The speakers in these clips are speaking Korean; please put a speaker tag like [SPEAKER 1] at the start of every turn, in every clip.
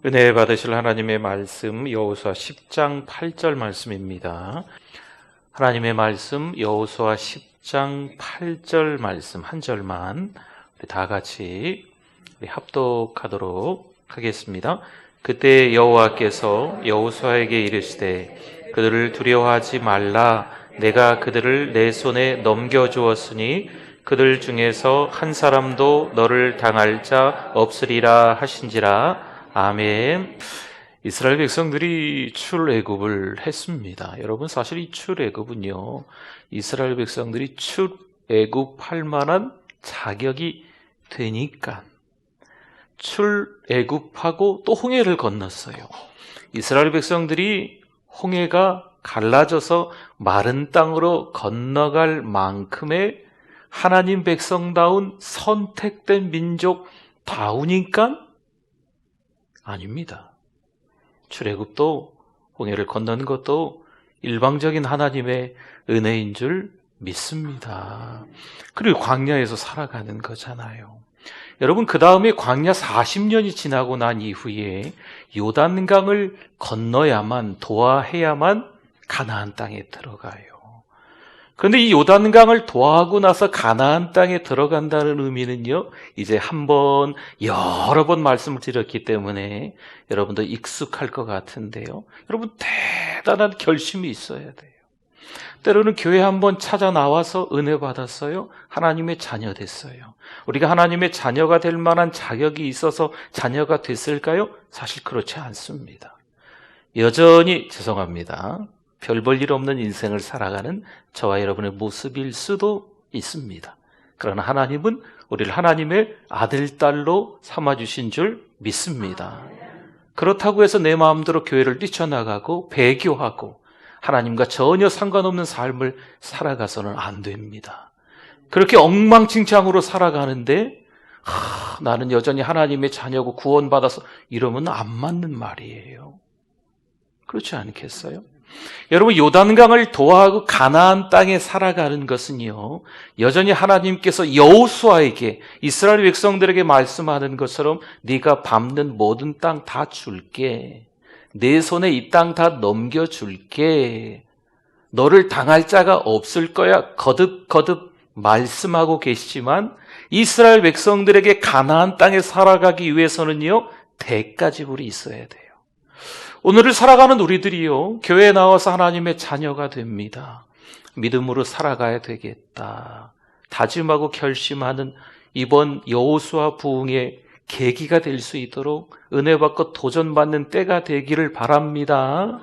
[SPEAKER 1] 은혜 받으실 하나님의 말씀 여호수아 10장 8절 말씀입니다. 하나님의 말씀 여호수아 10장 8절 말씀 한 절만 우리 다 같이 합독하도록 하겠습니다. 그때 여호와께서 여호수아에게 이르시되 그들을 두려워하지 말라. 내가 그들을 내 손에 넘겨주었으니 그들 중에서 한 사람도 너를 당할 자 없으리라 하신지라. 아멘. 이스라엘 백성들이 출애굽을 했습니다. 여러분, 사실 이 출애굽은요, 이스라엘 백성들이 출애굽할 만한 자격이 되니까 출애굽하고 또 홍해를 건넜어요. 이스라엘 백성들이 홍해가 갈라져서 마른 땅으로 건너갈 만큼의 하나님 백성다운 선택된 민족다우니까 아닙니다. 출애굽도 홍해를 건너는 것도 일방적인 하나님의 은혜인 줄 믿습니다. 그리고 광야에서 살아가는 거잖아요. 여러분, 그 다음에 광야 40년이 지나고 난 이후에 요단강을 건너야만, 도하해야만 가나안 땅에 들어가요. 그런데 이 요단강을 도하고 나서 가나안 땅에 들어간다는 의미는요, 이제 여러 번 말씀을 드렸기 때문에 여러분도 익숙할 것 같은데요. 여러분, 대단한 결심이 있어야 돼요. 때로는 교회 한번 찾아 나와서 은혜 받았어요. 하나님의 자녀 됐어요. 우리가 하나님의 자녀가 될 만한 자격이 있어서 자녀가 됐을까요? 사실 그렇지 않습니다. 여전히 죄송합니다. 별 볼 일 없는 인생을 살아가는 저와 여러분의 모습일 수도 있습니다. 그러나 하나님은 우리를 하나님의 아들, 딸로 삼아주신 줄 믿습니다. 그렇다고 해서 내 마음대로 교회를 뛰쳐나가고 배교하고 하나님과 전혀 상관없는 삶을 살아가서는 안 됩니다. 그렇게 엉망진창으로 살아가는데 나는 여전히 하나님의 자녀고 구원받아서 이러면 안 맞는 말이에요. 그렇지 않겠어요? 여러분, 요단강을 도하고 가나안 땅에 살아가는 것은요, 여전히 하나님께서 여호수아에게, 이스라엘 백성들에게 말씀하는 것처럼 네가 밟는 모든 땅 다 줄게. 내 손에 이 땅 다 넘겨줄게. 너를 당할 자가 없을 거야. 거듭거듭 말씀하고 계시지만 이스라엘 백성들에게 가나안 땅에 살아가기 위해서는요, 대가지불이 있어야 돼요. 오늘을 살아가는 우리들이요, 교회에 나와서 하나님의 자녀가 됩니다. 믿음으로 살아가야 되겠다 다짐하고 결심하는 이번 여호수아 부흥의 계기가 될 수 있도록 은혜 받고 도전받는 때가 되기를 바랍니다.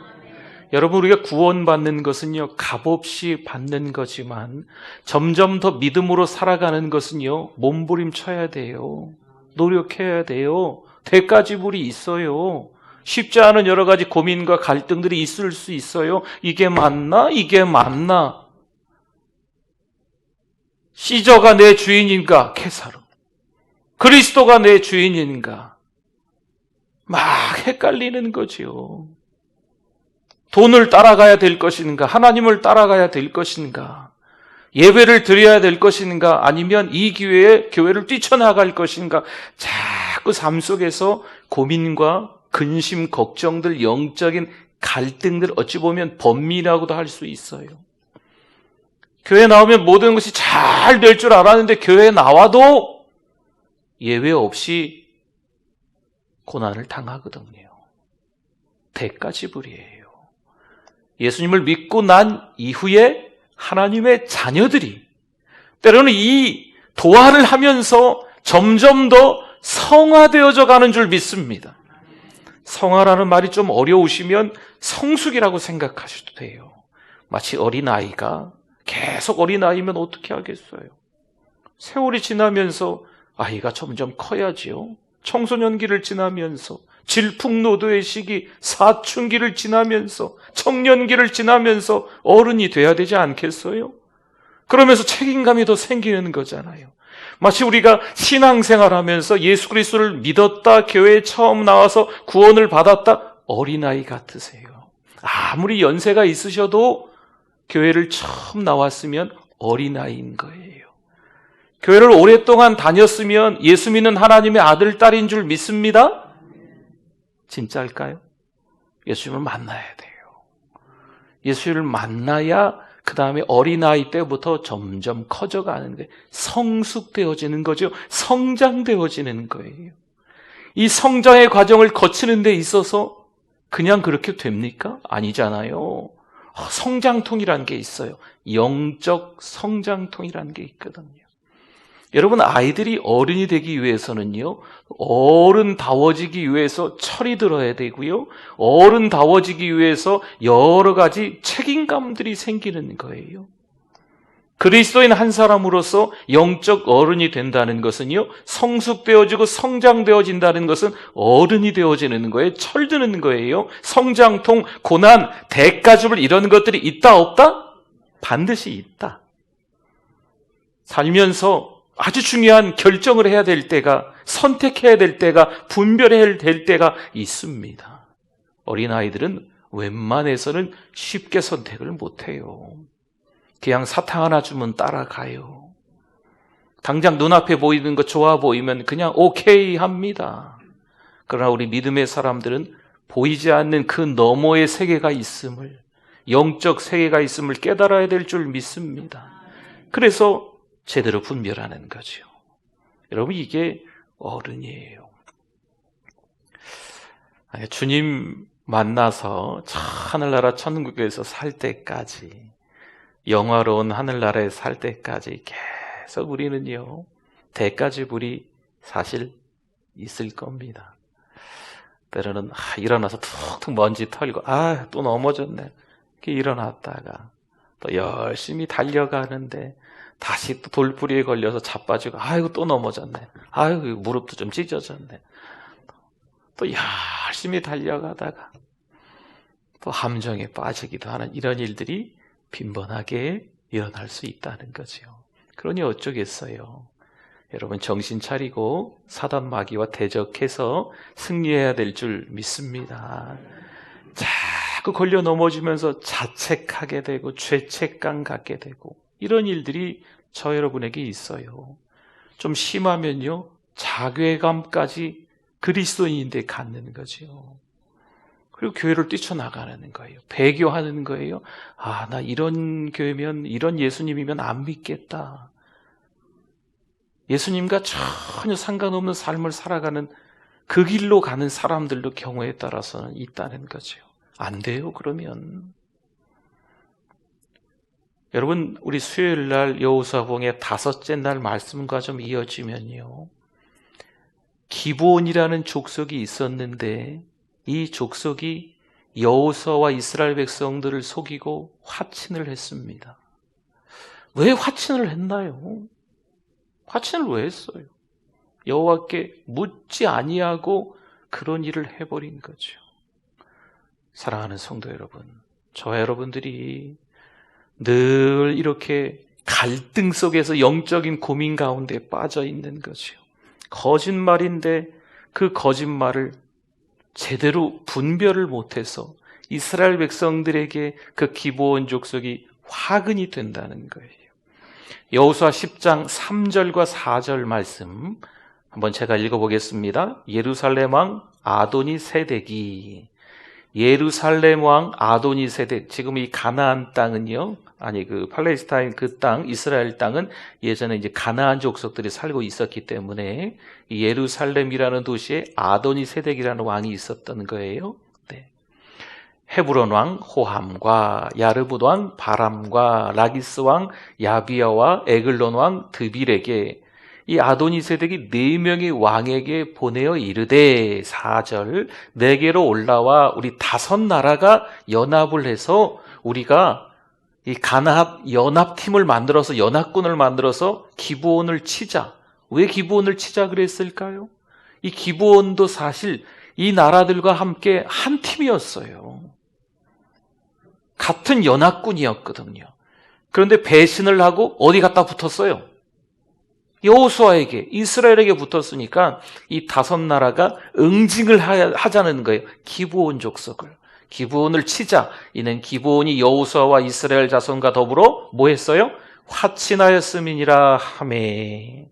[SPEAKER 1] 여러분, 우리가 구원받는 것은요, 값없이 받는 거지만 점점 더 믿음으로 살아가는 것은요, 몸부림쳐야 돼요. 노력해야 돼요. 대가지불이 있어요. 쉽지 않은 여러 가지 고민과 갈등들이 있을 수 있어요. 이게 맞나? 이게 맞나? 시저가 내 주인인가? 케사로. 그리스도가 내 주인인가? 막 헷갈리는 거지요. 돈을 따라가야 될 것인가? 하나님을 따라가야 될 것인가? 예배를 드려야 될 것인가? 아니면 이 기회에 교회를 뛰쳐나갈 것인가? 자꾸 삶 속에서 고민과 근심, 걱정들, 영적인 갈등들, 어찌 보면 번민이라고도 할 수 있어요. 교회 나오면 모든 것이 잘 될 줄 알았는데 교회에 나와도 예외 없이 고난을 당하거든요. 대가지불이에요. 예수님을 믿고 난 이후에 하나님의 자녀들이 때로는 이 도하를 하면서 점점 더 성화되어져 가는 줄 믿습니다. 성화라는 말이 좀 어려우시면 성숙이라고 생각하셔도 돼요. 마치 어린아이가 계속 어린아이면 어떻게 하겠어요? 세월이 지나면서 아이가 점점 커야지요. 청소년기를 지나면서 질풍노도의 시기, 사춘기를 지나면서 청년기를 지나면서 어른이 돼야 되지 않겠어요? 그러면서 책임감이 더 생기는 거잖아요. 마치 우리가 신앙생활하면서 예수 그리스도를 믿었다, 교회에 처음 나와서 구원을 받았다, 어린아이 같으세요. 아무리 연세가 있으셔도 교회를 처음 나왔으면 어린아이인 거예요. 교회를 오랫동안 다녔으면 예수 믿는 하나님의 아들, 딸인 줄 믿습니다. 진짜일까요? 예수님을 만나야 돼요. 예수를 만나야 그 다음에 어린아이 때부터 점점 커져가는 거예요. 성숙되어지는 거죠. 성장되어지는 거예요. 이 성장의 과정을 거치는 데 있어서 그냥 그렇게 됩니까? 아니잖아요. 성장통이라는 게 있어요. 영적 성장통이라는 게 있거든요. 여러분, 아이들이 어른이 되기 위해서는요, 어른다워지기 위해서 철이 들어야 되고요, 어른다워지기 위해서 여러 가지 책임감들이 생기는 거예요. 그리스도인 한 사람으로서 영적 어른이 된다는 것은요, 성숙되어지고 성장되어진다는 것은 어른이 되어지는 거예요. 철드는 거예요. 성장통, 고난, 대가줍을 이런 것들이 있다 없다? 반드시 있다. 살면서 아주 중요한 결정을 해야 될 때가, 선택해야 될 때가, 분별해야 될 때가 있습니다. 어린아이들은 웬만해서는 쉽게 선택을 못해요. 그냥 사탕 하나 주면 따라가요. 당장 눈앞에 보이는 거 좋아 보이면 그냥 오케이 합니다. 그러나 우리 믿음의 사람들은 보이지 않는 그 너머의 세계가 있음을, 영적 세계가 있음을 깨달아야 될 줄 믿습니다. 그래서 제대로 분별하는 거죠. 여러분, 이게 어른이에요. 주님 만나서 하늘나라 천국에서 살 때까지, 영화로운 하늘나라에 살 때까지 계속 우리는요, 대가지불이 사실 있을 겁니다. 때로는 일어나서 툭툭 먼지 털고 또 넘어졌네, 이렇게 일어났다가 또 열심히 달려가는데 다시 또 돌부리에 걸려서 자빠지고 아이고 또 넘어졌네, 아이고 무릎도 좀 찢어졌네, 또 열심히 달려가다가 또 함정에 빠지기도 하는 이런 일들이 빈번하게 일어날 수 있다는 거죠. 그러니 어쩌겠어요. 여러분, 정신 차리고 사단 마귀와 대적해서 승리해야 될 줄 믿습니다. 자꾸 걸려 넘어지면서 자책하게 되고 죄책감 갖게 되고 이런 일들이 저 여러분에게 있어요. 좀 심하면요, 자괴감까지 그리스도인인데 갖는 거죠. 그리고 교회를 뛰쳐나가는 거예요. 배교하는 거예요. 나 이런 교회면, 이런 예수님이면 안 믿겠다. 예수님과 전혀 상관없는 삶을 살아가는 그 길로 가는 사람들도 경우에 따라서는 있다는 거죠. 안 돼요, 그러면. 여러분, 우리 수요일 날 여호수아봉의 5째 날 말씀과 좀 이어지면요, 기브온이라는 족속이 있었는데 이 족속이 여호수아와 이스라엘 백성들을 속이고 화친을 했습니다. 왜 화친을 했나요? 화친을 왜 했어요? 여호와께 묻지 아니하고 그런 일을 해버린 거죠. 사랑하는 성도 여러분, 저와 여러분들이 늘 이렇게 갈등 속에서 영적인 고민 가운데 빠져 있는 거죠. 거짓말인데 그 거짓말을 제대로 분별을 못해서 이스라엘 백성들에게 그 기브온 족속이 화근이 된다는 거예요. 여호수아 10장 3절과 4절 말씀 한번 제가 읽어보겠습니다. 예루살렘 왕 아도니세덱이, 예루살렘 왕 아도니세덱, 지금 이 가나안 땅은요, 그 팔레스타인 그 땅, 이스라엘 땅은 예전에 이제 가나안 족속들이 살고 있었기 때문에 이 예루살렘이라는 도시에 아도니세덱이라는 왕이 있었던 거예요. 네. 헤브론 왕 호함과 야르붓 왕 바람과 라기스 왕 야비야와 에글론 왕 드빌에게 이 아도니세덱이 4명의 왕에게 보내어 이르되, 4절, 내게로 올라와 우리 5나라가 연합을 해서 우리가 이 가나안 연합팀을 만들어서, 연합군을 만들어서 기브온을 치자. 왜 기브온을 치자 그랬을까요? 이 기브온도 사실 이 나라들과 함께 한 팀이었어요. 같은 연합군이었거든요. 그런데 배신을 하고 어디 갖다 붙었어요? 여호수아에게, 이스라엘에게 붙었으니까 이 5나라가 응징을 하자는 거예요. 기브온 족속을. 기브온을 치자. 이는 기브온이 여호수아와 이스라엘 자손과 더불어 뭐 했어요? 화친하였음이니라 하매.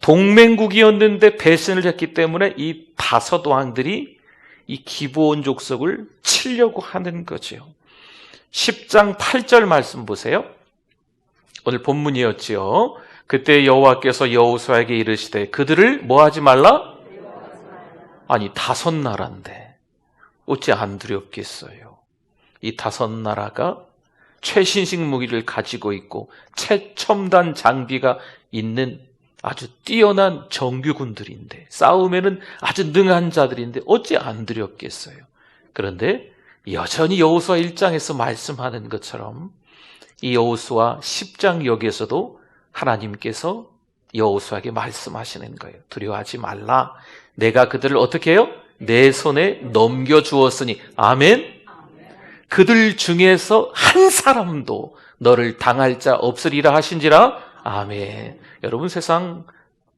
[SPEAKER 1] 동맹국이었는데 배신을 했기 때문에 이 5 왕들이 이 기브온 족속을 치려고 하는 거죠. 10장 8절 말씀 보세요. 오늘 본문이었지요. 그때 여호와께서 여호수아에게 이르시되 그들을 뭐하지 말라? 아니 5나라인데 어찌 안 두렵겠어요? 이 5나라가 최신식 무기를 가지고 있고 최첨단 장비가 있는 아주 뛰어난 정규군들인데, 싸움에는 아주 능한 자들인데 어찌 안 두렵겠어요? 그런데 여전히 여호수아 1장에서 말씀하는 것처럼 이 여호수아 10장 여기에서도 하나님께서 여호수아에게 말씀하시는 거예요. 두려워하지 말라. 내가 그들을 어떻게 해요? 내 손에 넘겨주었으니. 아멘. 그들 중에서 한 사람도 너를 당할 자 없으리라 하신지라. 아멘. 여러분, 세상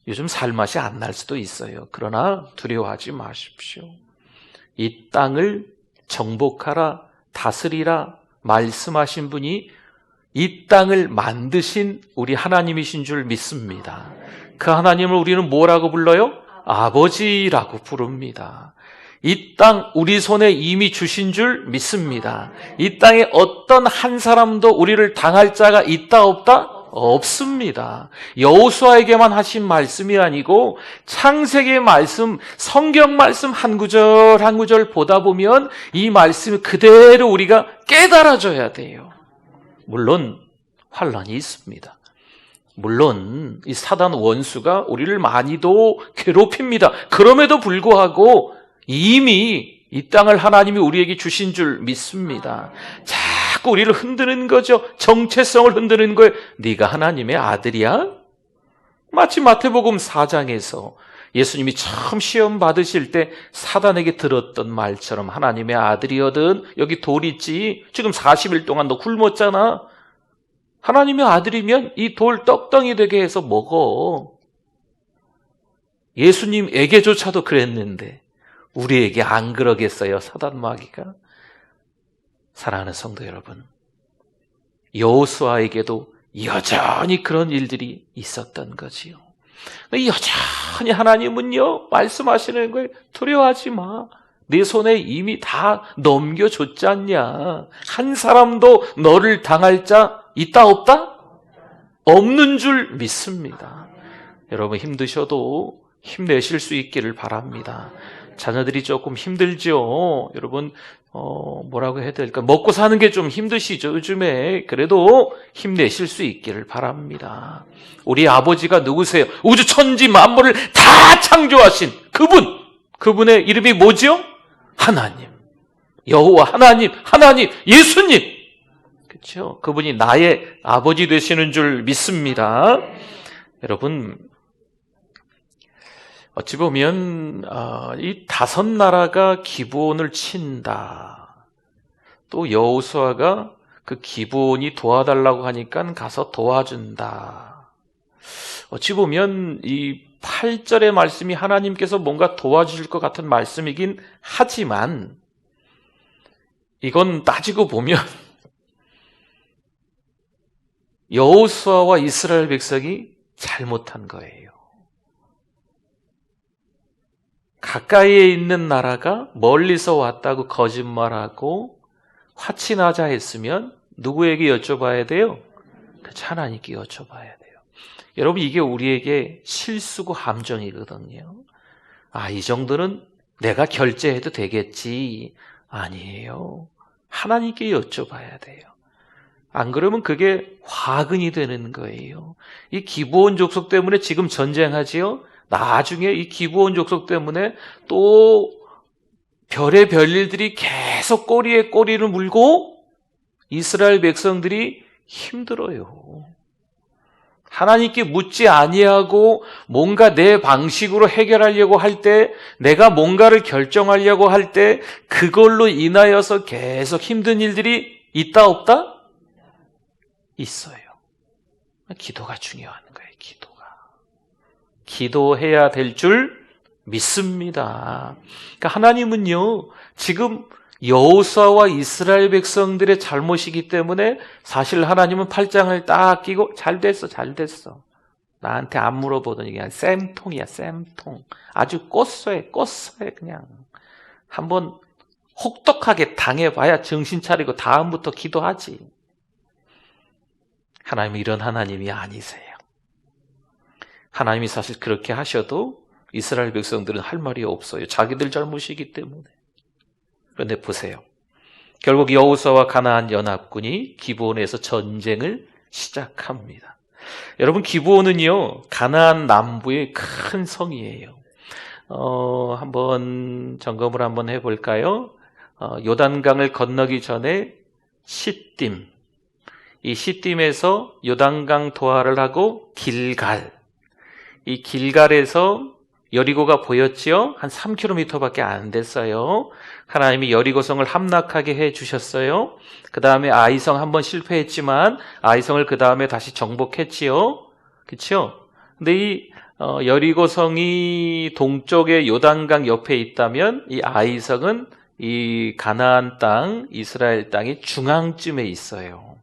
[SPEAKER 1] 요즘 살맛이 안 날 수도 있어요. 그러나 두려워하지 마십시오. 이 땅을 정복하라, 다스리라 말씀하신 분이 이 땅을 만드신 우리 하나님이신 줄 믿습니다. 그 하나님을 우리는 뭐라고 불러요? 아버지라고 부릅니다. 이 땅 우리 손에 이미 주신 줄 믿습니다. 이 땅에 어떤 한 사람도 우리를 당할 자가 있다 없다? 없습니다. 여호수아에게만 하신 말씀이 아니고 창세기의 말씀, 성경 말씀 한 구절 한 구절 보다 보면 이 말씀이 그대로 우리가 깨달아져야 돼요. 물론 환난이 있습니다. 물론 이 사단 원수가 우리를 많이도 괴롭힙니다. 그럼에도 불구하고 이미 이 땅을 하나님이 우리에게 주신 줄 믿습니다. 자꾸 우리를 흔드는 거죠. 정체성을 흔드는 거예요. 네가 하나님의 아들이야? 마치 마태복음 4장에서 예수님이 처음 시험 받으실 때 사단에게 들었던 말처럼 하나님의 아들이거든. 여기 돌 있지. 지금 40일 동안 너 굶었잖아. 하나님의 아들이면 이 돌 떡덩이 되게 해서 먹어. 예수님에게조차도 그랬는데 우리에게 안 그러겠어요? 사단 마귀가. 사랑하는 성도 여러분, 여호수아에게도 여전히 그런 일들이 있었던 거지요. 여전히 하나님은요 말씀하시는 거예요. 두려워하지 마. 내 손에 이미 다 넘겨줬지 않냐. 한 사람도 너를 당할 자 있다 없다? 없는 줄 믿습니다. 여러분, 힘드셔도 힘내실 수 있기를 바랍니다. 자녀들이 조금 힘들죠. 여러분, 뭐라고 해야 될까? 먹고 사는 게 좀 힘드시죠, 요즘에. 그래도 힘내실 수 있기를 바랍니다. 우리 아버지가 누구세요? 우주 천지 만물을 다 창조하신 그분의 이름이 뭐죠? 하나님. 여호와 하나님, 예수님. 그렇죠? 그분이 나의 아버지 되시는 줄 믿습니다. 여러분, 어찌 보면 이 5나라가 기브온을 친다. 또 여호수아가 그 기브온이 도와달라고 하니까 가서 도와준다. 어찌 보면 이 8절의 말씀이 하나님께서 뭔가 도와주실 것 같은 말씀이긴 하지만 이건 따지고 보면 여호수아와 이스라엘 백성이 잘못한 거예요. 가까이에 있는 나라가 멀리서 왔다고 거짓말하고 화친하자 했으면 누구에게 여쭤봐야 돼요? 하나님께 여쭤봐야 돼요. 여러분, 이게 우리에게 실수고 함정이거든요. 이 정도는 내가 결제해도 되겠지. 아니에요. 하나님께 여쭤봐야 돼요. 안 그러면 그게 화근이 되는 거예요. 이 기브온 족속 때문에 지금 전쟁하지요? 나중에 이 기브온 족속 때문에 또 별의 별일들이 계속 꼬리에 꼬리를 물고 이스라엘 백성들이 힘들어요. 하나님께 묻지 아니하고 뭔가 내 방식으로 해결하려고 할 때, 내가 뭔가를 결정하려고 할 때 그걸로 인하여서 계속 힘든 일들이 있다 없다? 있어요. 기도가 중요한 거예요. 기도해야 될 줄 믿습니다. 그러니까 하나님은요, 지금 여호수아와 이스라엘 백성들의 잘못이기 때문에 사실 하나님은 8장을 딱 끼고 잘 됐어. 나한테 안 물어보더니 그냥 쌤통이야, 쌤통. 아주 껐어요, 그냥. 한번 혹독하게 당해봐야 정신 차리고 다음부터 기도하지. 하나님은 이런 하나님이 아니세요. 하나님이 사실 그렇게 하셔도 이스라엘 백성들은 할 말이 없어요. 자기들 잘못이기 때문에. 그런데 보세요. 결국 여호수아와 가나안 연합군이 기브온에서 전쟁을 시작합니다. 여러분, 기브온은요, 가나안 남부의 큰 성이에요. 한번 점검을 한번 해볼까요? 요단강을 건너기 전에 시딤, 이 시딤에서 요단강 도하를 하고 길갈, 이 길갈에서 여리고가 보였지요? 한 3km밖에 안 됐어요. 하나님이 여리고성을 함락하게 해주셨어요. 그 다음에 아이성 한번 실패했지만 아이성을 그 다음에 다시 정복했지요. 그렇죠? 근데 이 여리고성이 동쪽에 요단강 옆에 있다면 이 아이성은 이 가나안 땅, 이스라엘 땅이 중앙쯤에 있어요.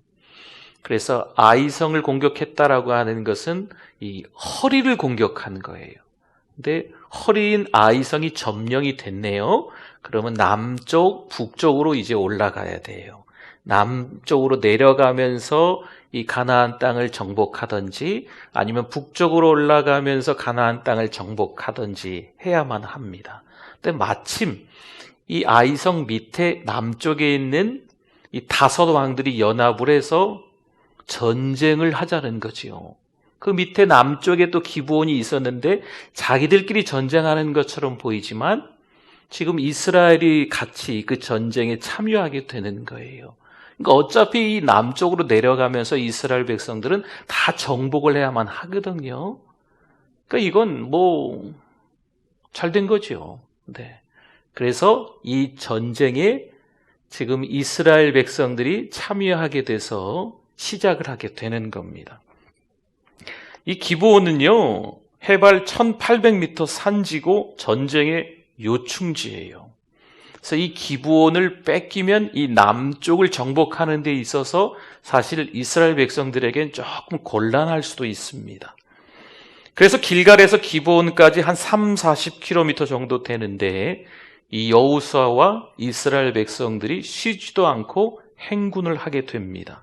[SPEAKER 1] 그래서 아이성을 공격했다라고 하는 것은 이 허리를 공격한 거예요. 근데 허리인 아이성이 점령이 됐네요. 그러면 남쪽, 북쪽으로 이제 올라가야 돼요. 남쪽으로 내려가면서 이 가나안 땅을 정복하든지 아니면 북쪽으로 올라가면서 가나안 땅을 정복하든지 해야만 합니다. 근데 마침 이 아이성 밑에 남쪽에 있는 이 5 왕들이 연합을 해서 전쟁을 하자는 거지요. 그 밑에 남쪽에 또 기브온이 있었는데 자기들끼리 전쟁하는 것처럼 보이지만 지금 이스라엘이 같이 그 전쟁에 참여하게 되는 거예요. 그러니까 어차피 이 남쪽으로 내려가면서 이스라엘 백성들은 다 정복을 해야만 하거든요. 그러니까 이건 잘 된 거죠. 네. 그래서 이 전쟁에 지금 이스라엘 백성들이 참여하게 돼서 시작을 하게 되는 겁니다. 이 기브온은요, 해발 1800m 산지고 전쟁의 요충지예요. 그래서 이 기브온을 뺏기면 이 남쪽을 정복하는 데 있어서 사실 이스라엘 백성들에겐 조금 곤란할 수도 있습니다. 그래서 길갈에서 기브온까지 한 30-40km 정도 되는데 이 여호수아와 이스라엘 백성들이 쉬지도 않고 행군을 하게 됩니다.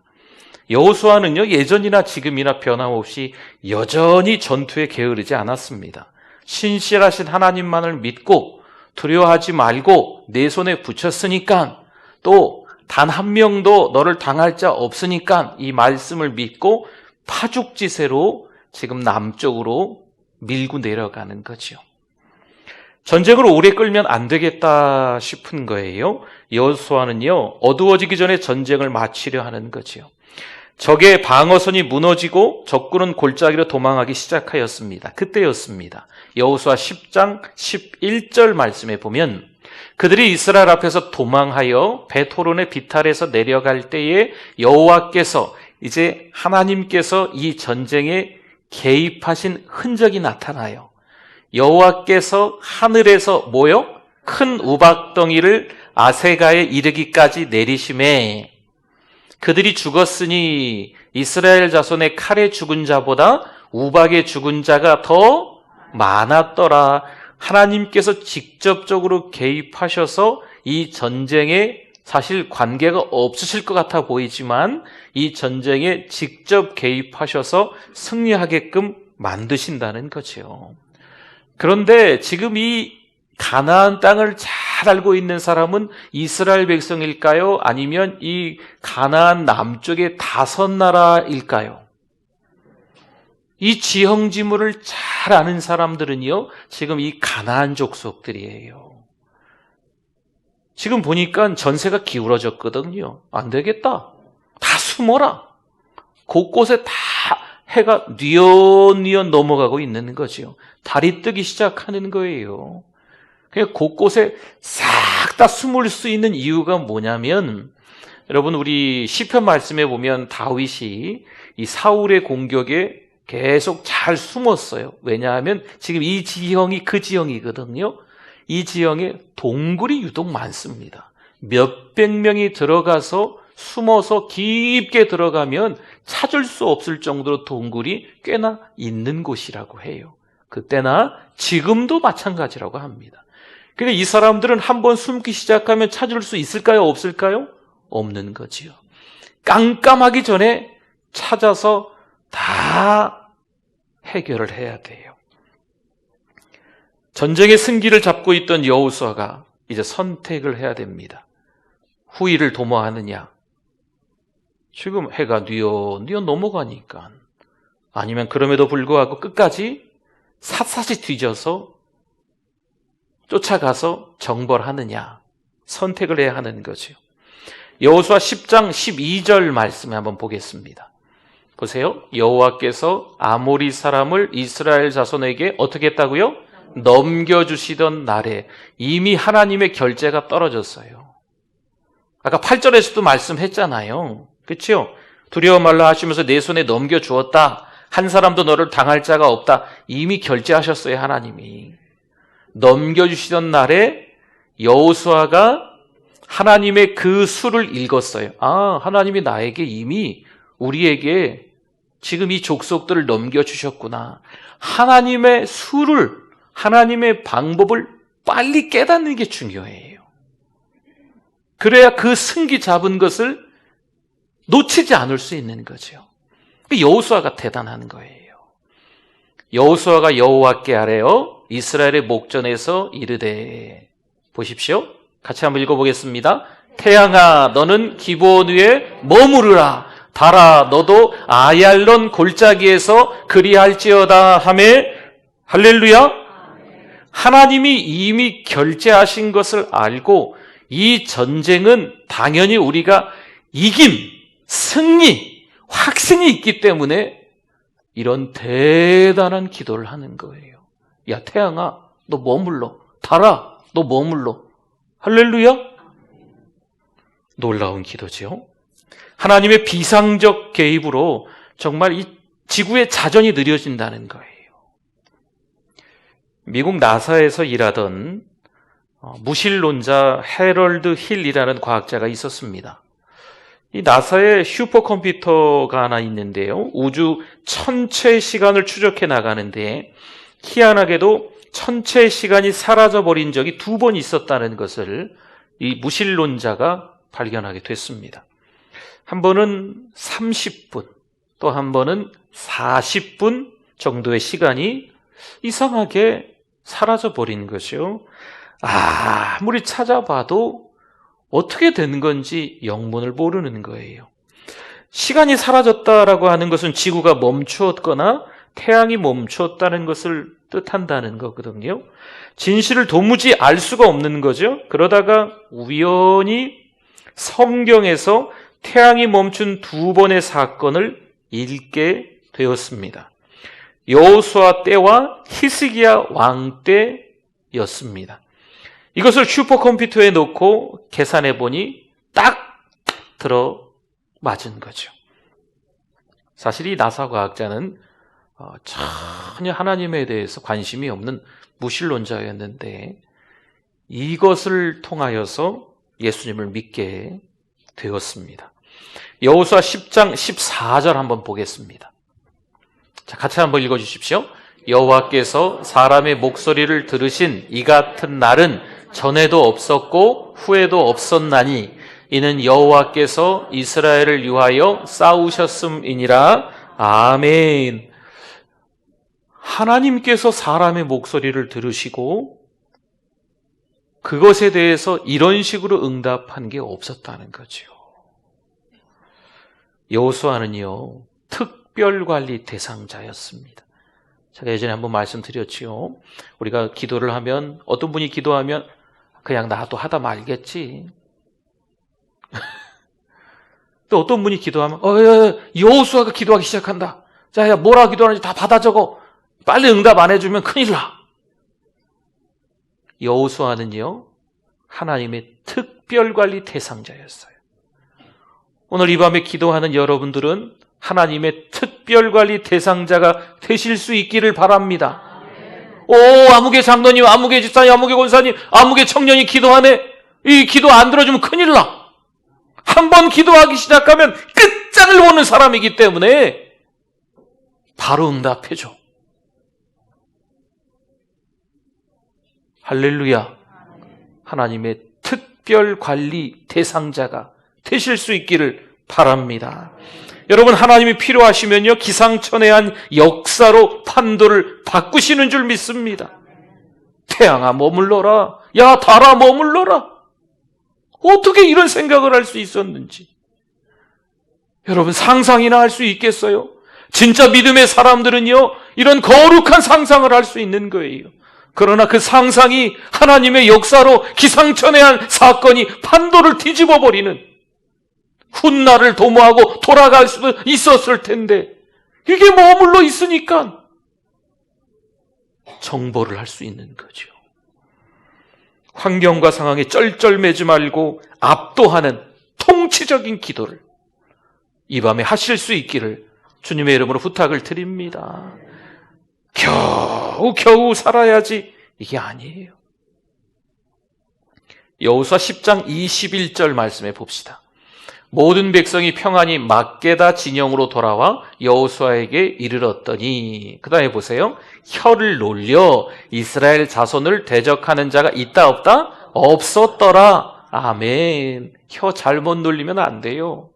[SPEAKER 1] 여호수아는요, 예전이나 지금이나 변함없이 여전히 전투에 게으르지 않았습니다. 신실하신 하나님만을 믿고 두려워하지 말고 내 손에 붙였으니까, 또 단 한 명도 너를 당할 자 없으니까 이 말씀을 믿고 파죽지세로 지금 남쪽으로 밀고 내려가는 거죠. 전쟁을 오래 끌면 안 되겠다 싶은 거예요. 여호수아는요, 어두워지기 전에 전쟁을 마치려 하는 거죠. 적의 방어선이 무너지고 적군은 골짜기로 도망하기 시작하였습니다. 그때였습니다. 여호수아 10장 11절 말씀에 보면 그들이 이스라엘 앞에서 도망하여 베토론의 비탈에서 내려갈 때에 여호와께서, 이제 하나님께서 이 전쟁에 개입하신 흔적이 나타나요. 여호와께서 하늘에서 큰 우박덩이를 아세가에 이르기까지 내리심에 그들이 죽었으니 이스라엘 자손의 칼에 죽은 자보다 우박에 죽은 자가 더 많았더라. 하나님께서 직접적으로 개입하셔서 이 전쟁에 사실 관계가 없으실 것 같아 보이지만 이 전쟁에 직접 개입하셔서 승리하게끔 만드신다는 거죠. 그런데 지금 이 가나안 땅을 잘 알고 있는 사람은 이스라엘 백성일까요? 아니면 이 가나안 남쪽의 5 나라일까요? 이 지형지물을 잘 아는 사람들은요, 지금 이 가나안 족속들이에요. 지금 보니까 전세가 기울어졌거든요. 안 되겠다. 다 숨어라. 곳곳에 다 해가 뉘엿뉘엿 넘어가고 있는 거죠. 달이 뜨기 시작하는 거예요. 그냥 곳곳에 싹 다 숨을 수 있는 이유가 뭐냐면, 여러분, 우리 시편 말씀에 보면 다윗이 이 사울의 공격에 계속 잘 숨었어요. 왜냐하면 지금 이 지형이 그 지형이거든요. 이 지형에 동굴이 유독 많습니다. 몇백 명이 들어가서 숨어서 깊게 들어가면 찾을 수 없을 정도로 동굴이 꽤나 있는 곳이라고 해요. 그때나 지금도 마찬가지라고 합니다. 근데 이 사람들은 한번 숨기 시작하면 찾을 수 있을까요? 없을까요? 없는 거지요. 깜깜하기 전에 찾아서 다 해결을 해야 돼요. 전쟁의 승기를 잡고 있던 여호수아가 이제 선택을 해야 됩니다. 후위를 도모하느냐, 지금 해가 뉘어 넘어가니까, 아니면 그럼에도 불구하고 끝까지 샅샅이 뒤져서 쫓아가서 정벌하느냐, 선택을 해야 하는 거죠. 여호수아 10장 12절 말씀을 한번 보겠습니다. 보세요. 여호와께서 아모리 사람을 이스라엘 자손에게 어떻게 했다고요? 넘겨주시던 날에 이미 하나님의 결재가 떨어졌어요. 아까 8절에서도 말씀했잖아요. 그렇죠? 두려워 말라 하시면서 내 손에 넘겨주었다. 한 사람도 너를 당할 자가 없다. 이미 결재하셨어요, 하나님이. 넘겨주시던 날에 여호수아가 하나님의 그 수를 읽었어요. 아, 하나님이 나에게 이미 우리에게 지금 이 족속들을 넘겨주셨구나. 하나님의 수를, 하나님의 방법을 빨리 깨닫는 게 중요해요. 그래야 그 승기 잡은 것을 놓치지 않을 수 있는 거죠. 여호수아가 대단한 거예요. 여호수아가 여호와께 아뢰어 이스라엘의 목전에서 이르되, 보십시오. 같이 한번 읽어보겠습니다. 태양아, 너는 기브온 위에 머무르라. 달아, 너도 아얄론 골짜기에서 그리할지어다 하매, 할렐루야. 하나님이 이미 결제하신 것을 알고 이 전쟁은 당연히 우리가 이김, 승리, 확신이 있기 때문에 이런 대단한 기도를 하는 거예요. 야, 태양아, 너 머물러. 달아, 너 머물러. 할렐루야. 놀라운 기도죠. 하나님의 비상적 개입으로 정말 이 지구의 자전이 느려진다는 거예요. 미국 나사에서 일하던 무신론자 해럴드 힐이라는 과학자가 있었습니다. 이 나사에 슈퍼컴퓨터가 하나 있는데요. 우주 천체 시간을 추적해 나가는데 희한하게도 천체 시간이 사라져버린 적이 2번 있었다는 것을 이 무신론자가 발견하게 됐습니다. 한 번은 30분, 또 한 번은 40분 정도의 시간이 이상하게 사라져버린 거죠. 아무리 찾아봐도 어떻게 된 건지 영문을 모르는 거예요. 시간이 사라졌다라고 하는 것은 지구가 멈추었거나 태양이 멈추었다는 것을 뜻한다는 거거든요. 진실을 도무지 알 수가 없는 거죠. 그러다가 우연히 성경에서 태양이 멈춘 2번의 사건을 읽게 되었습니다. 여호수아 때와 히스기야 왕 때였습니다. 이것을 슈퍼컴퓨터에 놓고 계산해 보니 딱 들어맞은 거죠. 사실 이 나사 과학자는 전혀 하나님에 대해서 관심이 없는 무신론자였는데 이것을 통하여서 예수님을 믿게 되었습니다. 여호수아 10장 14절 한번 보겠습니다. 자, 같이 한번 읽어주십시오. 여호와께서 사람의 목소리를 들으신 이 같은 날은 전에도 없었고 후에도 없었나니 이는 여호와께서 이스라엘을 위하여 싸우셨음이니라. 아멘. 하나님께서 사람의 목소리를 들으시고 그것에 대해서 이런 식으로 응답한 게 없었다는 거죠. 여호수아는요, 특별관리 대상자였습니다. 제가 예전에 한번 말씀드렸지요. 우리가 기도를 하면, 어떤 분이 기도하면 그냥 나도 하다 말겠지. 또 어떤 분이 기도하면 여호수아가 기도하기 시작한다. 자, 야, 뭐라 기도하는지 다 받아 적어. 빨리 응답 안 해주면 큰일 나. 여호수아는요, 하나님의 특별관리 대상자였어요. 오늘 이 밤에 기도하는 여러분들은 하나님의 특별관리 대상자가 되실 수 있기를 바랍니다. 아무개 장로님, 아무개 집사님, 아무개 권사님, 아무개 청년이 기도하네. 이 기도 안 들어주면 큰일 나. 한번 기도하기 시작하면 끝장을 보는 사람이기 때문에 바로 응답해줘. 할렐루야. 하나님의 특별 관리 대상자가 되실 수 있기를 바랍니다. 여러분, 하나님이 필요하시면요, 기상천외한 역사로 판도를 바꾸시는 줄 믿습니다. 태양아 머물러라. 야 달아 머물러라. 어떻게 이런 생각을 할 수 있었는지. 여러분, 상상이나 할 수 있겠어요? 진짜 믿음의 사람들은요, 이런 거룩한 상상을 할 수 있는 거예요. 그러나 그 상상이 하나님의 역사로 기상천외한 사건이 판도를 뒤집어 버리는, 훗날을 도모하고 돌아갈 수도 있었을 텐데 이게 머물러 있으니까 정보를 할 수 있는 거죠. 환경과 상황에 쩔쩔매지 말고 압도하는 통치적인 기도를 이 밤에 하실 수 있기를 주님의 이름으로 부탁을 드립니다. 겨우 살아야지 이게 아니에요. 여호수아 10장 21절 말씀해 봅시다. 모든 백성이 평안히 막게다 진영으로 돌아와 여호수아에게 이르렀더니, 그 다음에 보세요. 혀를 놀려 이스라엘 자손을 대적하는 자가 있다 없다? 없었더라. 아멘. 혀 잘못 놀리면 안 돼요.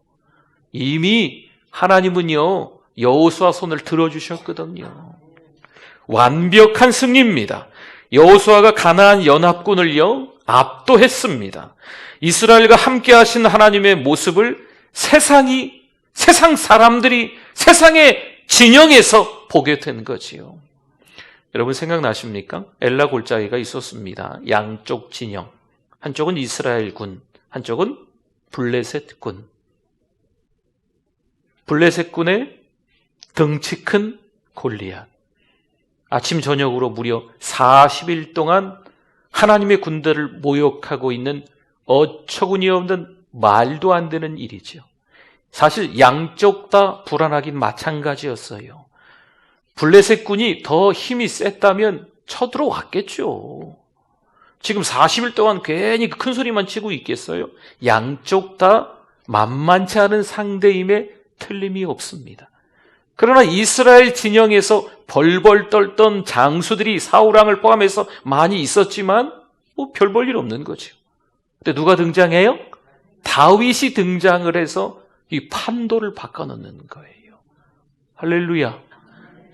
[SPEAKER 1] 이미 하나님은요, 여호수아 손을 들어주셨거든요. 완벽한 승리입니다. 여호수아가 가나안 연합군을요, 압도했습니다. 이스라엘과 함께 하신 하나님의 모습을 세상 사람들이 세상의 진영에서 보게 된 거지요. 여러분 생각나십니까? 엘라 골짜기가 있었습니다. 양쪽 진영. 한쪽은 이스라엘군, 한쪽은 블레셋군. 블레셋군의 덩치 큰 골리앗. 아침 저녁으로 무려 40일 동안 하나님의 군대를 모욕하고 있는 어처구니 없는 말도 안 되는 일이죠. 사실 양쪽 다 불안하긴 마찬가지였어요. 블레셋군이 더 힘이 셌다면 쳐들어왔겠죠. 지금 40일 동안 괜히 큰 소리만 치고 있겠어요? 양쪽 다 만만치 않은 상대임에 틀림이 없습니다. 그러나 이스라엘 진영에서 벌벌 떨던 장수들이 사울왕을 포함해서 많이 있었지만 별 볼 일 없는 거죠. 근데 누가 등장해요? 다윗이 등장을 해서 이 판도를 바꿔놓는 거예요. 할렐루야.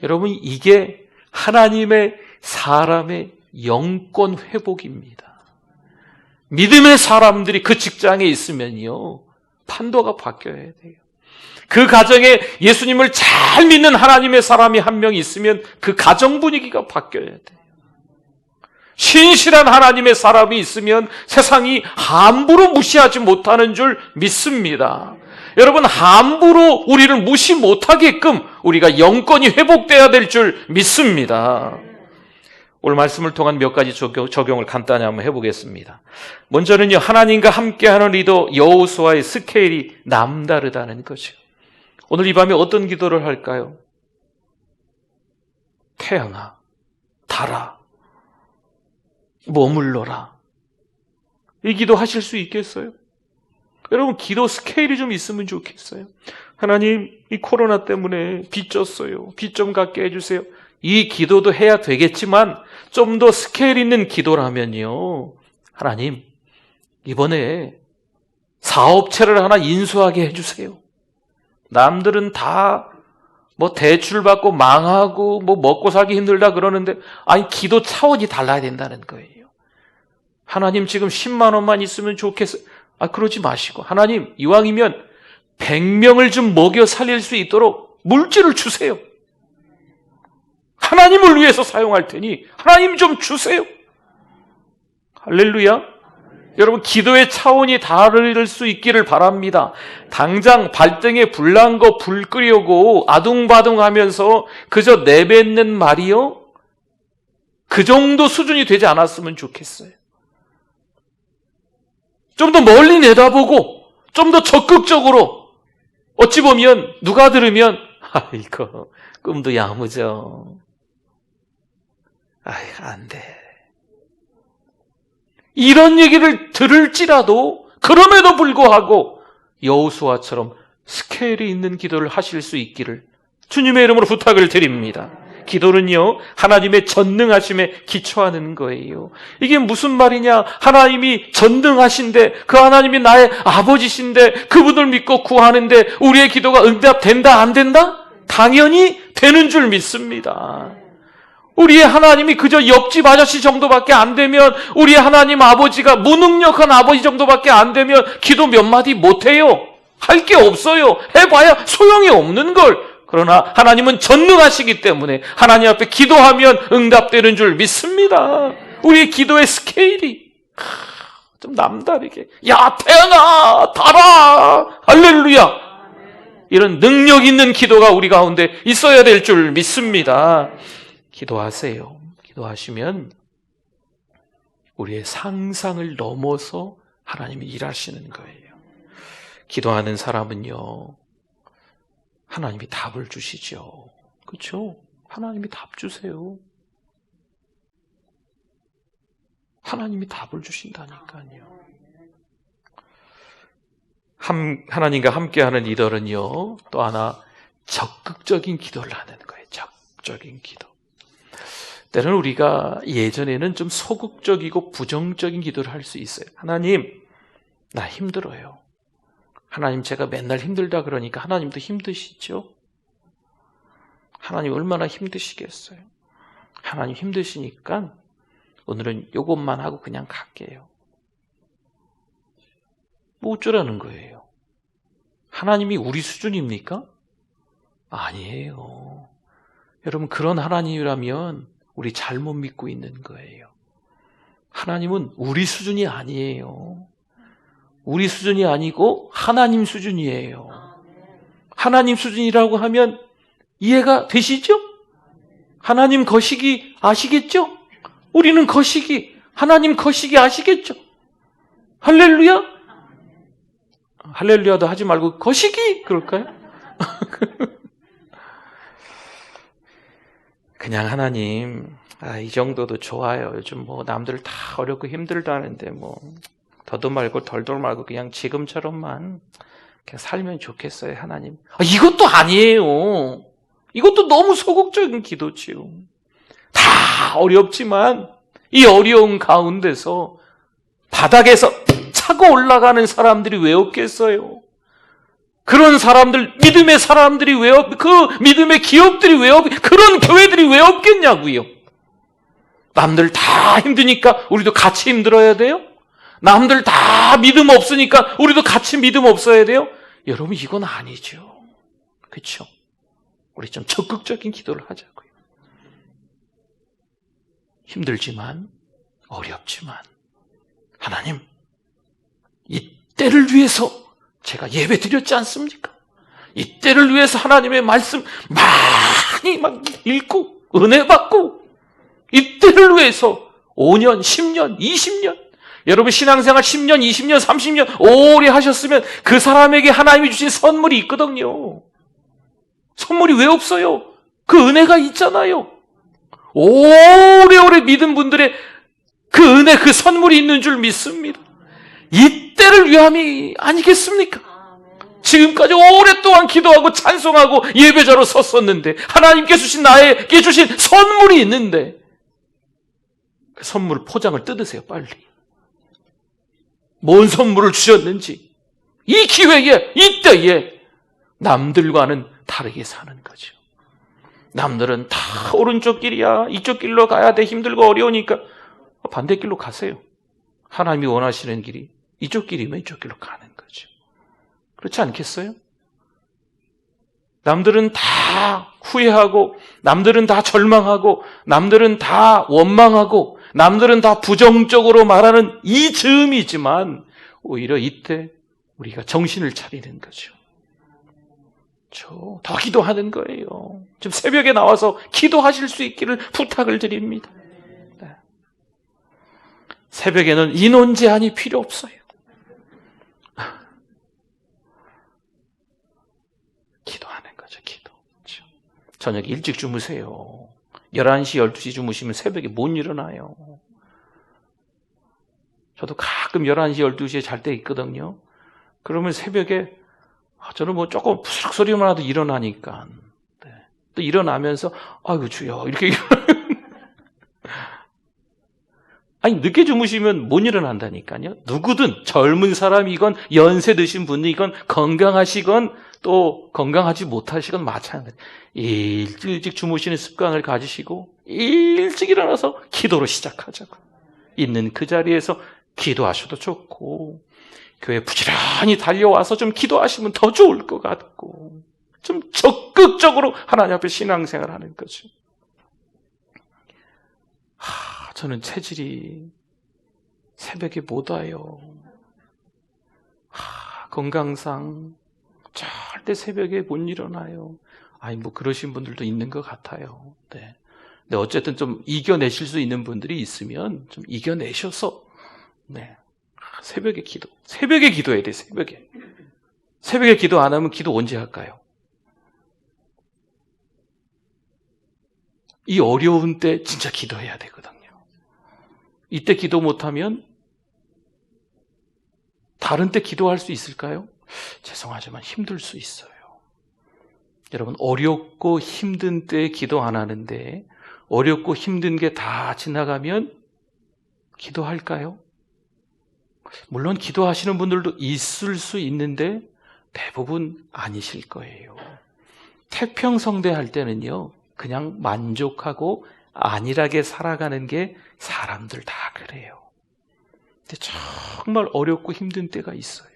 [SPEAKER 1] 여러분, 이게 하나님의 사람의 영권 회복입니다. 믿음의 사람들이 그 직장에 있으면요, 판도가 바뀌어야 돼요. 그 가정에 예수님을 잘 믿는 하나님의 사람이 한 명 있으면 그 가정 분위기가 바뀌어야 돼요. 신실한 하나님의 사람이 있으면 세상이 함부로 무시하지 못하는 줄 믿습니다. 여러분, 함부로 우리를 무시 못하게끔 우리가 영권이 회복돼야 될 줄 믿습니다. 오늘 말씀을 통한 몇 가지 적용을 간단히 한번 해보겠습니다. 먼저는요, 하나님과 함께하는 리더 여호수아의 스케일이 남다르다는 거죠. 오늘 이 밤에 어떤 기도를 할까요? 태양아, 달아, 머물러라. 이 기도 하실 수 있겠어요? 여러분, 기도 스케일이 좀 있으면 좋겠어요. 하나님, 이 코로나 때문에 빚졌어요. 빚 좀 갚게 해주세요. 이 기도도 해야 되겠지만 좀 더 스케일 있는 기도라면요, 하나님, 이번에 사업체를 하나 인수하게 해주세요. 남들은 다 대출 받고 망하고 먹고 살기 힘들다 그러는데, 아니, 기도 차원이 달라야 된다는 거예요. 하나님, 지금 10만 원만 있으면 좋겠어요. 그러지 마시고, 하나님, 이왕이면 100명을 좀 먹여 살릴 수 있도록 물질을 주세요. 하나님을 위해서 사용할 테니 하나님 좀 주세요. 할렐루야. 여러분, 기도의 차원이 다를 수 있기를 바랍니다. 당장 발등에 불난 거 불 끄려고 아둥바둥하면서 그저 내뱉는 말이요, 그 정도 수준이 되지 않았으면 좋겠어요. 좀 더 멀리 내다보고 좀 더 적극적으로, 어찌 보면 누가 들으면 이거 꿈도 야무져, 안 돼, 이런 얘기를 들을지라도 그럼에도 불구하고 여호수아처럼 스케일이 있는 기도를 하실 수 있기를 주님의 이름으로 부탁을 드립니다. 기도는요, 하나님의 전능하심에 기초하는 거예요. 이게 무슨 말이냐? 하나님이 전능하신데, 그 하나님이 나의 아버지신데, 그분을 믿고 구하는데 우리의 기도가 응답된다, 안 된다? 당연히 되는 줄 믿습니다. 우리의 하나님이 그저 옆집 아저씨 정도밖에 안 되면, 우리의 하나님 아버지가 무능력한 아버지 정도밖에 안 되면 기도 몇 마디 못해요. 할 게 없어요. 해봐야 소용이 없는 걸. 그러나 하나님은 전능하시기 때문에 하나님 앞에 기도하면 응답되는 줄 믿습니다. 우리의 기도의 스케일이 좀 남다르게, 야 태양아 달아 할렐루야, 이런 능력 있는 기도가 우리 가운데 있어야 될 줄 믿습니다. 기도하세요. 기도하시면 우리의 상상을 넘어서 하나님이 일하시는 거예요. 기도하는 사람은요, 하나님이 답을 주시죠. 그렇죠? 하나님이 답 주세요. 하나님이 답을 주신다니까요. 하나님과 함께하는 이들은요, 또 하나 적극적인 기도를 하는 거예요. 적극적인 기도. 때로는 우리가 예전에는 좀 소극적이고 부정적인 기도를 할 수 있어요. 하나님, 나 힘들어요. 하나님, 제가 맨날 힘들다 그러니까 하나님도 힘드시죠? 하나님 얼마나 힘드시겠어요? 하나님 힘드시니까 오늘은 요것만 하고 그냥 갈게요. 뭐 어쩌라는 거예요? 하나님이 우리 수준입니까? 아니에요. 여러분, 그런 하나님이라면 우리 잘못 믿고 있는 거예요. 하나님은 우리 수준이 아니에요. 우리 수준이 아니고 하나님 수준이에요. 하나님 수준이라고 하면 이해가 되시죠? 하나님 거시기 아시겠죠? 우리는 거시기, 하나님 거시기 아시겠죠? 할렐루야? 할렐루야도 하지 말고 거시기 그럴까요? 그냥 하나님, 이 정도도 좋아요. 요즘 뭐 남들 다 어렵고 힘들다는데 뭐 더도 말고 덜도 말고 그냥 지금처럼만 그냥 살면 좋겠어요, 하나님. 이것도 아니에요. 이것도 너무 소극적인 기도지요. 다 어렵지만 이 어려운 가운데서 바닥에서 차고 올라가는 사람들이 왜 없겠어요? 그런 사람들, 믿음의 사람들이 왜 그 믿음의 기업들이 왜 그런 교회들이 왜 없겠냐고요. 남들 다 힘드니까 우리도 같이 힘들어야 돼요? 남들 다 믿음 없으니까 우리도 같이 믿음 없어야 돼요? 여러분, 이건 아니죠. 그렇죠? 우리 좀 적극적인 기도를 하자고요. 힘들지만, 어렵지만, 하나님, 이 때를 위해서 제가 예배 드렸지 않습니까? 이 때를 위해서 하나님의 말씀 많이 막 읽고 은혜 받고, 이 때를 위해서 5년, 10년, 20년, 여러분 신앙생활 10년, 20년, 30년 오래 하셨으면 그 사람에게 하나님이 주신 선물이 있거든요. 선물이 왜 없어요? 그 은혜가 있잖아요. 오래오래 믿은 분들의 그 은혜, 그 선물이 있는 줄 믿습니다. 이 때를 위함이 아니겠습니까? 지금까지 오랫동안 기도하고 찬송하고 예배자로 섰었는데 하나님께 주신 나에게 주신 선물이 있는데 그 선물 포장을 뜯으세요, 빨리. 뭔 선물을 주셨는지 이 기회에, 이 때에 남들과는 다르게 사는 거죠. 남들은 다 오른쪽 길이야, 이쪽 길로 가야 돼, 힘들고 어려우니까 반대길로 가세요. 하나님이 원하시는 길이 이쪽 길이면 이쪽 길로 가는 거죠. 그렇지 않겠어요? 남들은 다 후회하고, 남들은 다 절망하고, 남들은 다 원망하고, 남들은 다 부정적으로 말하는 이 즈음이지만 오히려 이때 우리가 정신을 차리는 거죠. 더 기도하는 거예요. 지금 새벽에 나와서 기도하실 수 있기를 부탁을 드립니다. 네. 새벽에는 인원 제한이 필요 없어요. 기도하는 거죠, 기도. 저녁에 일찍 주무세요. 11시, 12시 주무시면 새벽에 못 일어나요. 저도 가끔 11시, 12시에 잘 때 있거든요. 그러면 새벽에 저는 뭐 조금 푸스럭 소리만 하도 일어나니까 또 또 일어나면서 아이고 주여 이렇게 아니 늦게 주무시면 못 일어난다니까요. 누구든 젊은 사람이건 연세 드신 분이건 건강하시건 또 건강하지 못하시건 마찬가지. 일찍 주무시는 습관을 가지시고 일찍 일어나서 기도로 시작하자고. 있는 그 자리에서 기도하셔도 좋고 교회 부지런히 달려와서 좀 기도하시면 더 좋을 것 같고 좀 적극적으로 하나님 앞에 신앙생활을 하는 거죠. 저는 체질이 새벽에 못 와요. 건강상 절대 새벽에 못 일어나요. 뭐 그러신 분들도 있는 것 같아요. 네. 근데 어쨌든 좀 이겨내실 수 있는 분들이 있으면 좀 이겨내셔서, 네. 새벽에 기도해야 돼, 새벽에. 새벽에 기도 안 하면 기도 언제 할까요? 이 어려운 때 진짜 기도해야 되거든요. 이때 기도 못하면 다른 때 기도할 수 있을까요? 죄송하지만 힘들 수 있어요. 여러분 어렵고 힘든 때 기도 안 하는데 어렵고 힘든 게 다 지나가면 기도할까요? 물론 기도하시는 분들도 있을 수 있는데 대부분 아니실 거예요. 태평성대 할 때는요 그냥 만족하고 안일하게 살아가는 게 사람들 다 그래요. 근데 정말 어렵고 힘든 때가 있어요.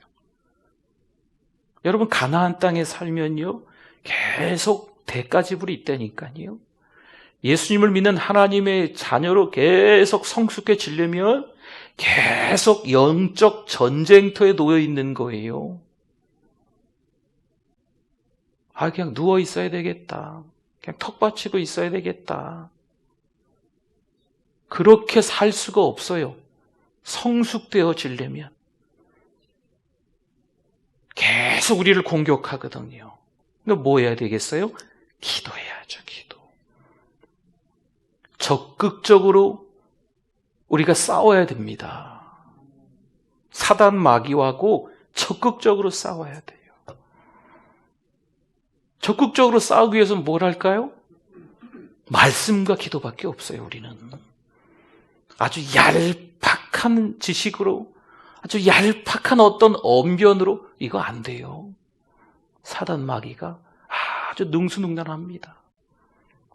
[SPEAKER 1] 여러분 가나안 땅에 살면요 계속 대가지불이 있다니까요. 예수님을 믿는 하나님의 자녀로 계속 성숙해지려면 계속 영적 전쟁터에 놓여 있는 거예요. 그냥 누워 있어야 되겠다. 그냥 턱 받치고 있어야 되겠다. 그렇게 살 수가 없어요. 성숙되어지려면. 계속 우리를 공격하거든요. 근데 뭐 해야 되겠어요? 기도해야죠, 기도. 적극적으로 우리가 싸워야 됩니다. 사단 마귀하고 적극적으로 싸워야 돼요. 적극적으로 싸우기 위해서는 뭘 할까요? 말씀과 기도밖에 없어요, 우리는. 아주 얄팍한 지식으로, 아주 얄팍한 어떤 언변으로 이거 안 돼요. 사단 마귀가 아주 능수능란합니다.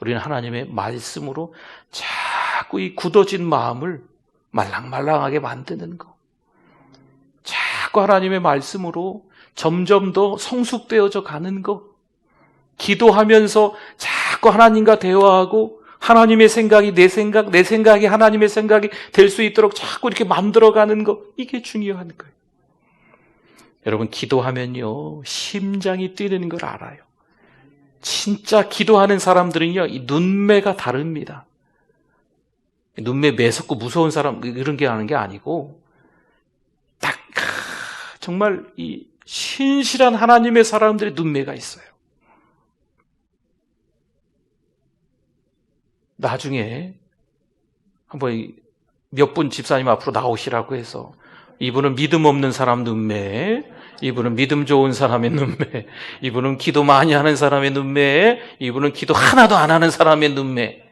[SPEAKER 1] 우리는 하나님의 말씀으로 자꾸 이 굳어진 마음을 말랑말랑하게 만드는 거. 자꾸 하나님의 말씀으로 점점 더 성숙되어져 가는 거. 기도하면서 자꾸 하나님과 대화하고 하나님의 생각이 내 생각, 내 생각이 하나님의 생각이 될 수 있도록 자꾸 이렇게 만들어가는 거. 이게 중요한 거예요. 여러분 기도하면요 심장이 뛰는 걸 알아요. 진짜 기도하는 사람들은요 이 눈매가 다릅니다. 눈매 매섭고 무서운 사람 그런 게 하는 게 아니고 딱 정말 이 신실한 하나님의 사람들의 눈매가 있어요. 나중에 한번 몇 분 집사님 앞으로 나오시라고 해서 이분은 믿음 없는 사람 눈매, 이분은 믿음 좋은 사람의 눈매, 이분은 기도 많이 하는 사람의 눈매, 이분은 기도 하나도 안 하는 사람의 눈매.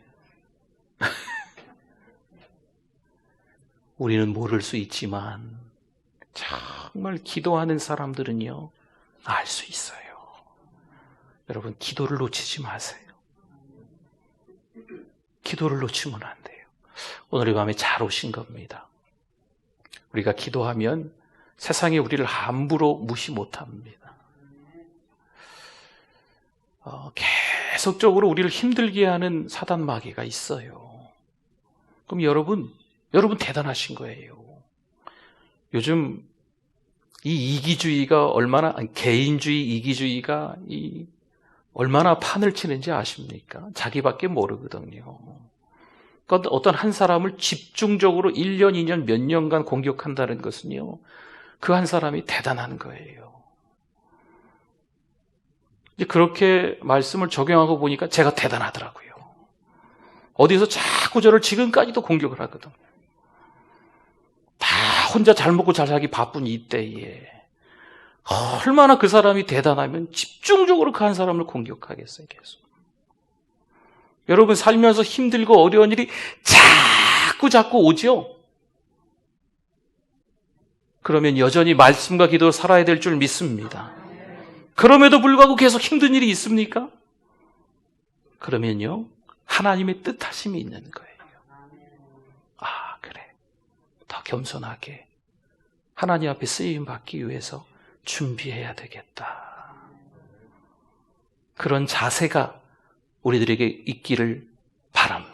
[SPEAKER 1] 우리는 모를 수 있지만 정말 기도하는 사람들은요 알 수 있어요. 여러분 기도를 놓치지 마세요. 기도를 놓치면 안 돼요. 오늘 이 밤에 잘 오신 겁니다. 우리가 기도하면 세상이 우리를 함부로 무시 못합니다. 계속적으로 우리를 힘들게 하는 사단 마귀가 있어요. 그럼 여러분 대단하신 거예요. 요즘 이 이기주의가 얼마나 개인주의, 이기주의가 얼마나 판을 치는지 아십니까? 자기밖에 모르거든요. 그러니까 어떤 한 사람을 집중적으로 1년, 2년, 몇 년간 공격한다는 것은요. 그 한 사람이 대단한 거예요. 이제 그렇게 말씀을 적용하고 보니까 제가 대단하더라고요. 어디서 자꾸 저를 지금까지도 공격을 하거든. 다 혼자 잘 먹고 잘 살기 바쁜 이때에 얼마나 그 사람이 대단하면 집중적으로 그 한 사람을 공격하겠어요, 계속. 여러분 살면서 힘들고 어려운 일이 자꾸 오죠? 그러면 여전히 말씀과 기도로 살아야 될 줄 믿습니다. 그럼에도 불구하고 계속 힘든 일이 있습니까? 그러면요, 하나님의 뜻하심이 있는 거예요. 아, 그래. 더 겸손하게 하나님 앞에 쓰임 받기 위해서 준비해야 되겠다. 그런 자세가 우리들에게 있기를 바랍니다.